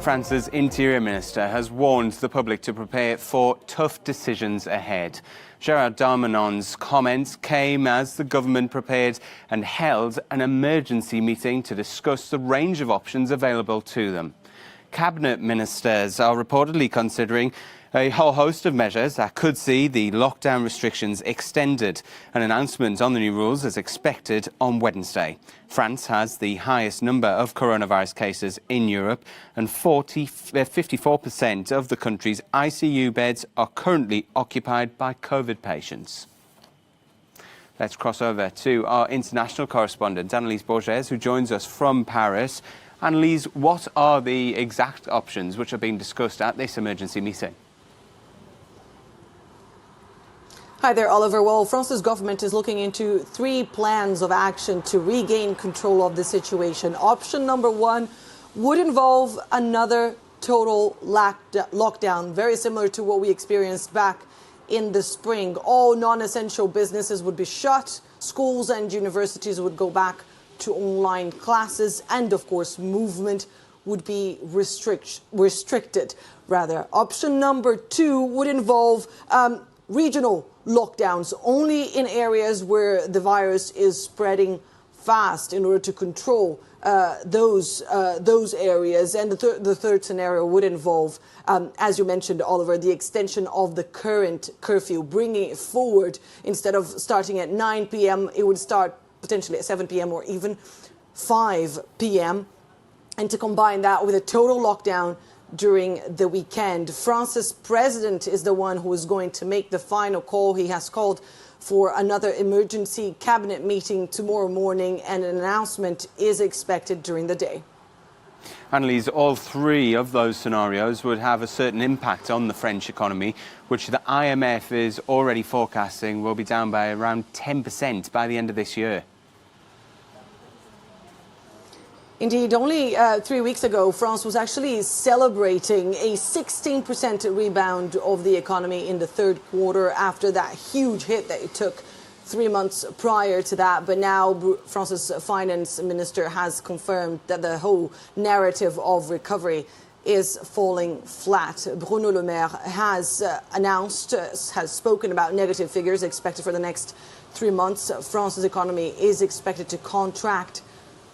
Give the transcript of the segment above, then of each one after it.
France's Interior Minister has warned the public to prepare for tough decisions ahead. Gerald Darmanin's comments came as the government prepared and held an emergency meeting to discuss the range of options available to them. Cabinet ministers are reportedly considering a whole host of measures that could see the lockdown restrictions extended. An announcement on the new rules is expected on Wednesday. France has the highest number of coronavirus cases in Europe, and 54% of the country's ICU beds are currently occupied by COVID patients. Let's cross over to our international correspondent, Annelise Bourges, who joins us from Paris. Annelise, what are the exact options which are being discussed at this emergency meeting? Hi there, Oliver. Well, France's government is looking into 3 plans of action to regain control of the situation. Option number 1 would involve another total lockdown, very similar to what we experienced back in the spring. All non-essential businesses would be shut, schools and universities would go back to online classes, and of course movement would be restricted. Option number 2 would involve regional lockdowns only in areas where the virus is spreading fast in order to control those areas. And the third scenario would involve, as you mentioned, Oliver, the extension of the current curfew, bringing it forward. Instead of starting at 9 p.m., it would start potentially at 7 p.m. or even 5 p.m. And to combine that with a total lockdown during the weekend. France's president is the one who is going to make the final call. He has called for another emergency cabinet meeting tomorrow morning, and an announcement is expected during the day. Annelise, all 3 of those scenarios would have a certain impact on the French economy, which the IMF is already forecasting will be down by around 10% by the end of this year. Indeed, only 3 weeks ago, France was actually celebrating a 16% rebound of the economy in the third quarter after that huge hit that it took 3 months prior to that. But now France's finance minister has confirmed that the whole narrative of recovery is falling flat. Bruno Le Maire has spoken about negative figures expected for the next 3 months. France's economy is expected to contract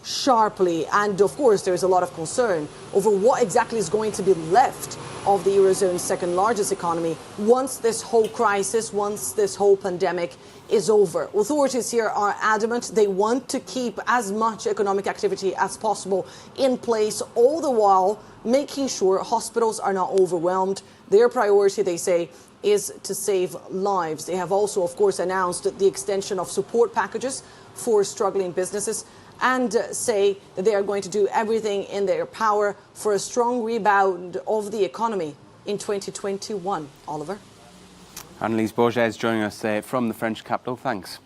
sharply, and of course there is a lot of concern over what exactly is going to be left of the Eurozone's second largest economy once this whole crisis, once this whole pandemic is over. Authorities here are adamant they want to keep as much economic activity as possible in place, all the while making sure hospitals are not overwhelmed. Their priority, they say, is to save lives. They have also, of course, announced the extension of support packages for struggling businesses, and say that they are going to do everything in their power for a strong rebound of the economy in 2021. Oliver. Annelise Bourges joining us from the French capital. Thanks.